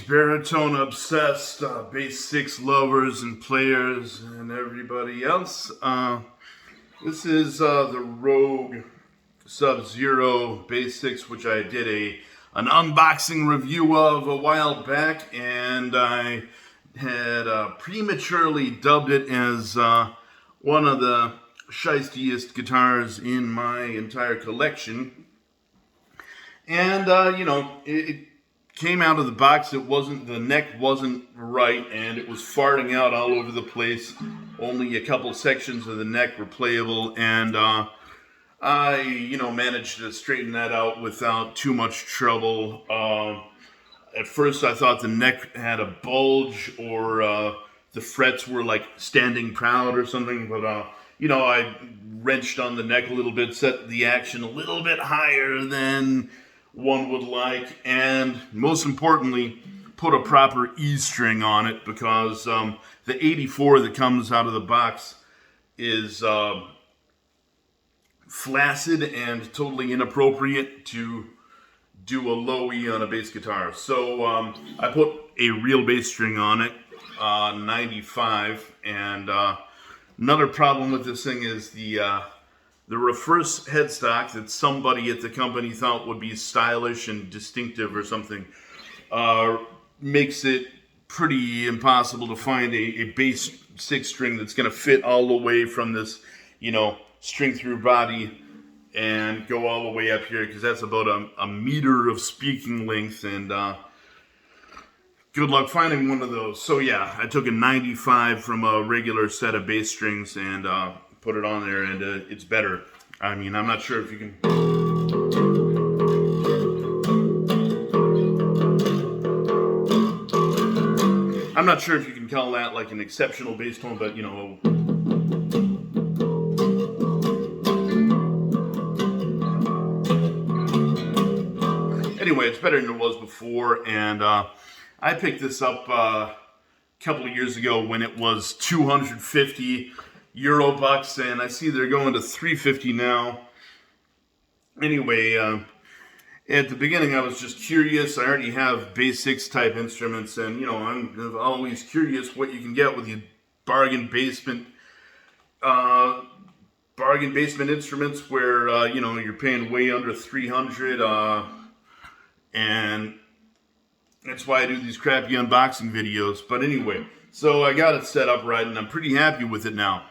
baritone obsessed bass six lovers and players and everybody else. This is the Rogue SubZero Bass 6, which I did an unboxing review of a while back, and I had prematurely dubbed it as one of the shiestiest guitars in my entire collection. And it came out of the box. The neck wasn't right, and it was farting out all over the place. Only a couple sections of the neck were playable, and I managed to straighten that out without too much trouble. At first I thought the neck had a bulge, or the frets were like standing proud or something, but I wrenched on the neck a little bit, set the action a little bit higher than one would like, and most importantly, put a proper E string on it, because the 84 that comes out of the box is flaccid and totally inappropriate to do a low E on a bass guitar. So I put a real bass string on it, 95, and another problem with this thing is the reverse headstock that somebody at the company thought would be stylish and distinctive or something makes it pretty impossible to find a bass six string that's going to fit all the way from this, string through body and go all the way up here, because that's about a meter of speaking length, and good luck finding one of those. So yeah, I took a 95 from a regular set of bass strings and put it on there, and it's better. I mean, I'm not sure if you can... I'm not sure if you can call that like an exceptional bass tone, but anyway, it's better than it was before, and I picked this up a couple of years ago when it was 250 Euro bucks, and I see they're going to 350 now. Anyway, at the beginning I was just curious. I already have bass six type instruments, and I'm always curious what you can get with your bargain basement instruments, where you're paying way under 300, and that's why I do these crappy unboxing videos. But anyway, so I got it set up right, and I'm pretty happy with it now.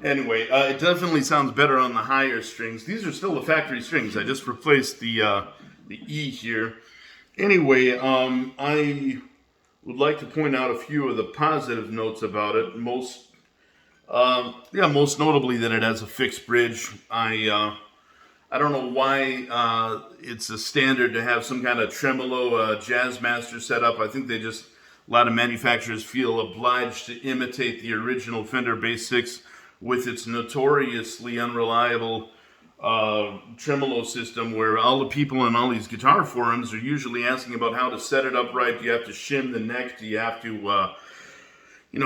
Anyway, it definitely sounds better on the higher strings. These are still the factory strings. I just replaced the E here. Anyway, I would like to point out a few of the positive notes about it. Most notably that it has a fixed bridge. I don't know why it's a standard to have some kind of tremolo Jazzmaster setup. I think a lot of manufacturers feel obliged to imitate the original Fender Bass 6 with its notoriously unreliable tremolo system, where all the people in all these guitar forums are usually asking about how to set it up right. Do you have to shim the neck? Do you have to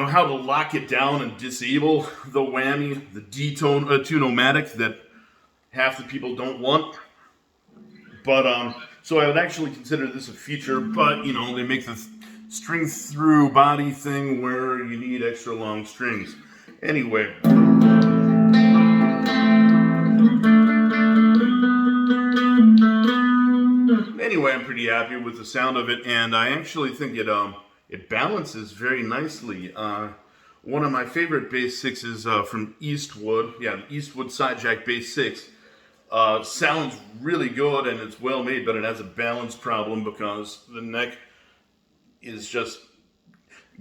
how to lock it down and disable the whammy, the D-tone-o-matic that half the people don't want? But so I would actually consider this a feature, but they make the string through body thing where you need extra long strings. Anyway, I'm pretty happy with the sound of it, and I actually think it balances very nicely. One of my favorite bass sixes from Eastwood, the Eastwood Sidejack Bass 6, sounds really good, and it's well made, but it has a balance problem because the neck is just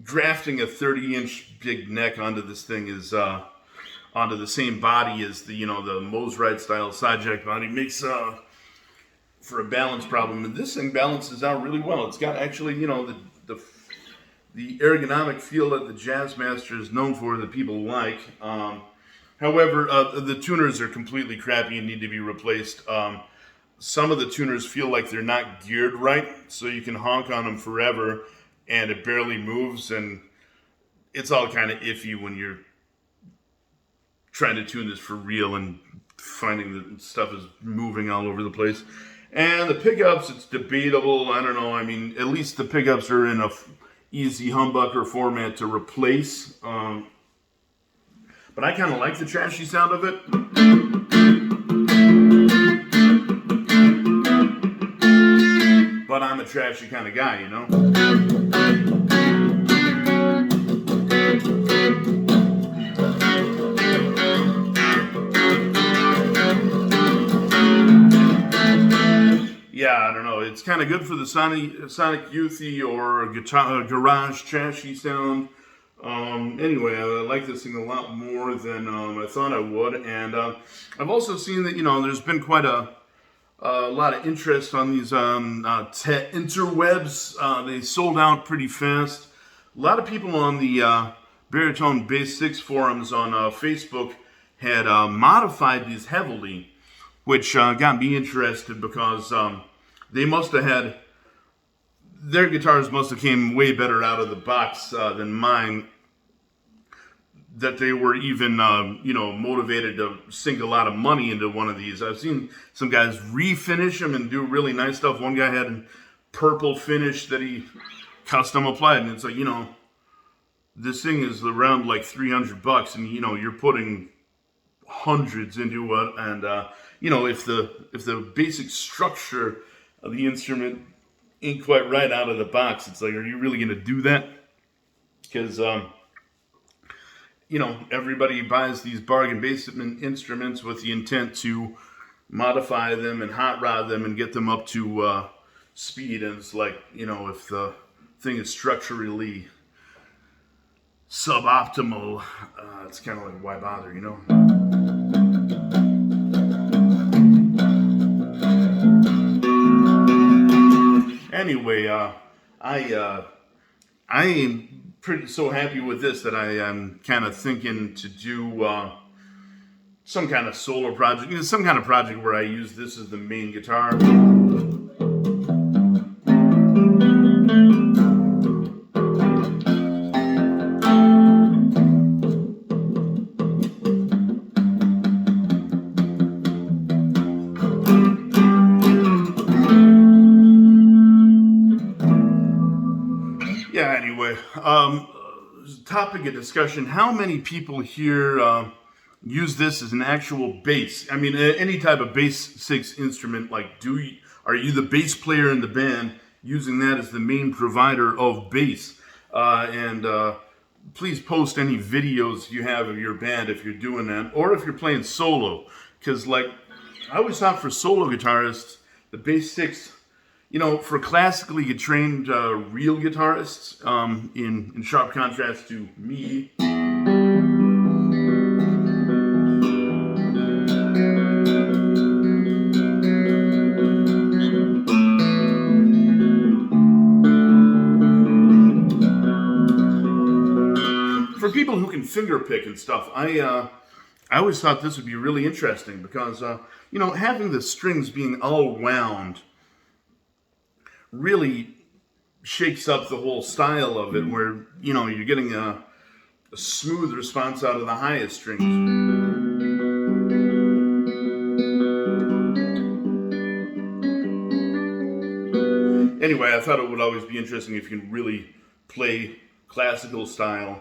grafting a 30-inch big neck onto this thing is onto the same body as the the Mosrite style Sidejack body makes for a balance problem, and this thing balances out really well. It's got actually the ergonomic feel that the Jazzmaster is known for, that people like. However, the tuners are completely crappy and need to be replaced. Some of the tuners feel like they're not geared right, so you can honk on them forever, and it barely moves, and it's all kind of iffy when you're trying to tune this for real and finding that stuff is moving all over the place. And the pickups, it's debatable. I don't know. I mean, at least the pickups are in a easy humbucker format to replace. But I kind of like the trashy sound of it. But I'm a trashy kind of guy, you know? Yeah, I don't know. It's kind of good for the Sonic Youthy or guitar, garage trashy sound. Anyway, I like this thing a lot more than I thought I would. And I've also seen that, there's been quite a lot of interest on these interwebs. They sold out pretty fast. A lot of people on the Baritone Bass 6 forums on Facebook had modified these heavily, which got me interested because they must have had, their guitars must have came way better out of the box than mine, that they were even, motivated to sink a lot of money into one of these. I've seen some guys refinish them and do really nice stuff. One guy had a purple finish that he custom applied, and it's like, this thing is around like $300, and you're putting hundreds into it, and if the basic structure of the instrument ain't quite right out of the box, it's like, are you really going to do that? Because everybody buys these bargain bass instruments with the intent to modify them and hot rod them and get them up to speed, and it's like, if the thing is structurally suboptimal, it's kind of like, why bother, Anyway, I am pretty so happy with this that I am kind of thinking to do some kind of solo project, some kind of project where I use this as the main guitar. Yeah, anyway, topic of discussion: how many people here use this as an actual bass? I mean, any type of bass 6 instrument. Like, are you the bass player in the band using that as the main provider of bass? And please post any videos you have of your band if you're doing that, or if you're playing solo. Because, like, I always thought for solo guitarists, the bass 6. For classically trained real guitarists, in sharp contrast to me, for people who can finger pick and stuff, I always thought this would be really interesting because, having the strings being all wound really shakes up the whole style of it, where you're getting a smooth response out of the highest strings. Anyway, I thought it would always be interesting if you can really play classical style.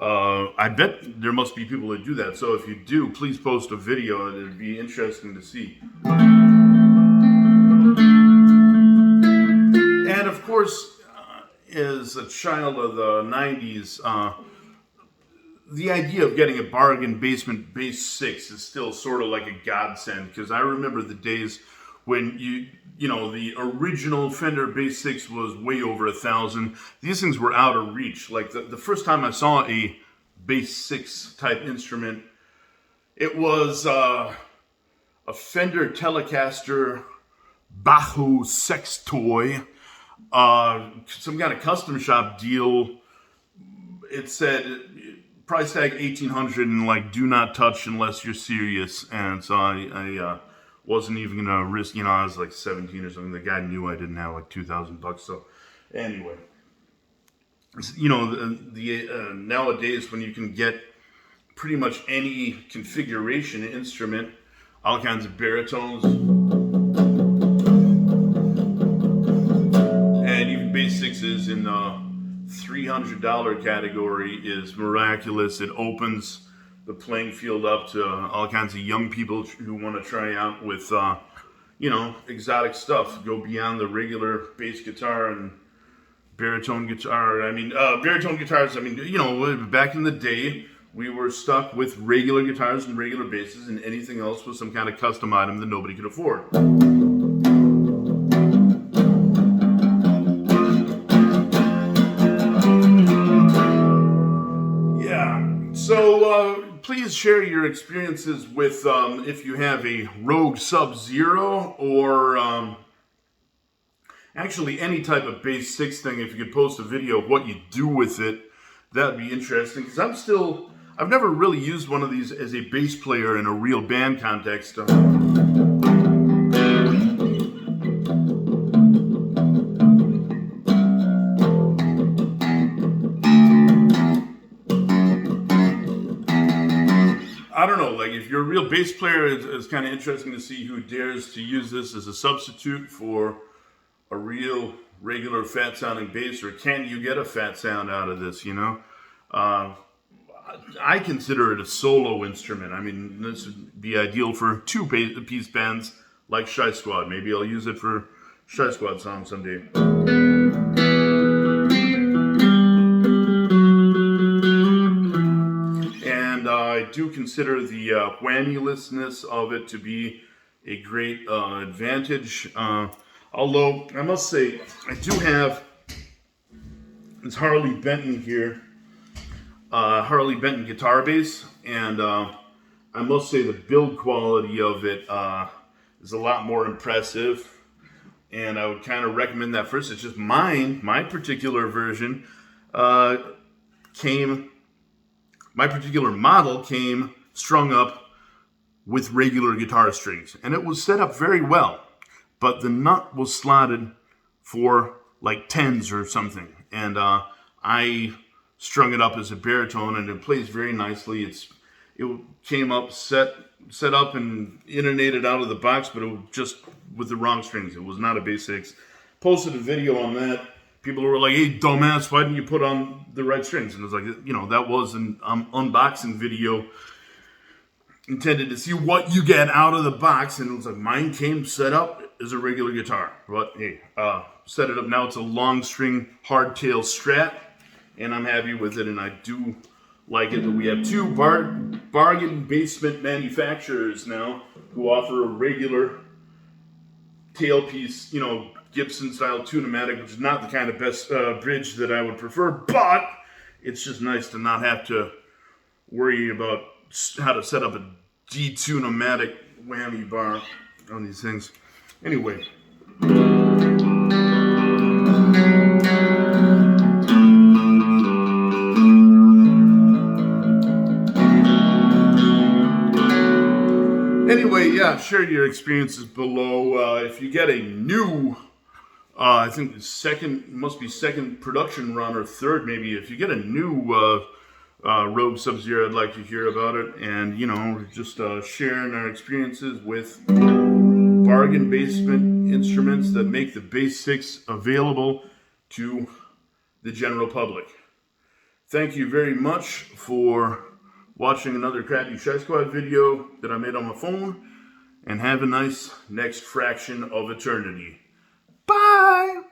I bet there must be people that do that, so if you do, please post a video. It'd be interesting to see. And of course, as a child of the 90s, the idea of getting a bargain basement bass 6 is still sort of like a godsend, because I remember the days when the original Fender Bass 6 was way over $1,000. These things were out of reach. Like the first time I saw a Bass 6 type instrument, it was a Fender Telecaster Bajo sex toy. Some kind of custom shop deal. It said price tag $1,800 and like do not touch unless you're serious. And so I wasn't even gonna risk. I was like 17 or something. The guy knew I didn't have like $2,000. So anyway, you know, nowadays when you can get pretty much any configuration instrument, all kinds of baritones, and even bass sixes in the $300 category is miraculous. It opens the playing field up to all kinds of young people who want to try out with, you know, exotic stuff, go beyond the regular bass guitar and baritone guitar. I mean, baritone guitars, I mean, you know, back in the day, we were stuck with regular guitars and regular basses, and anything else was some kind of custom item that nobody could afford. Yeah, so please share your experiences with, if you have a Rogue SubZero or actually any type of bass 6 thing. If you could post a video of what you do with it, that'd be interesting, because I've never really used one of these as a bass player in a real band context. I don't know, like if you're a real bass player, it's kind of interesting to see who dares to use this as a substitute for a real regular fat sounding bass, or can you get a fat sound out of this, you know? I consider it a solo instrument. I mean, this would be ideal for two-piece bands like Shy Squad. Maybe I'll use it for Shy Squad songs someday. And I do consider the whammylessness of it to be a great advantage. Although, I must say, I do have this Harley Benton here. Harley Benton guitar bass, and I must say the build quality of it is a lot more impressive, and I would kind of recommend that first. It's just my particular version my particular model came strung up with regular guitar strings, and it was set up very well, but the nut was slotted for like 10s or something, and I strung it up as a baritone, and it plays very nicely. It came up set up and intonated out of the box, but it was just with the wrong strings. It was not a bass 6. Posted a video on that. People were like, "Hey, dumbass, why didn't you put on the right strings?" And it was like, you know, that was an unboxing video intended to see what you get out of the box, and it was like, mine came set up as a regular guitar. But hey, set it up now. It's a long string hardtail Strat, and I'm happy with it, and I do like it. But we have two bargain basement manufacturers now who offer a regular tailpiece, you know, Gibson style tune-o-matic, which is not the kind of best bridge that I would prefer, but it's just nice to not have to worry about how to set up a D-tune-o-matic whammy bar on these things. Anyway. Anyway, yeah, share your experiences below. If you get a new, I think must be second production run or third maybe. If you get a new Rogue SubZero, I'd like to hear about it. And, you know, just sharing our experiences with bargain basement instruments that make the Bass 6 available to the general public. Thank you very much for watching another crappy Shy Squad video that I made on my phone, and have a nice next fraction of eternity. Bye!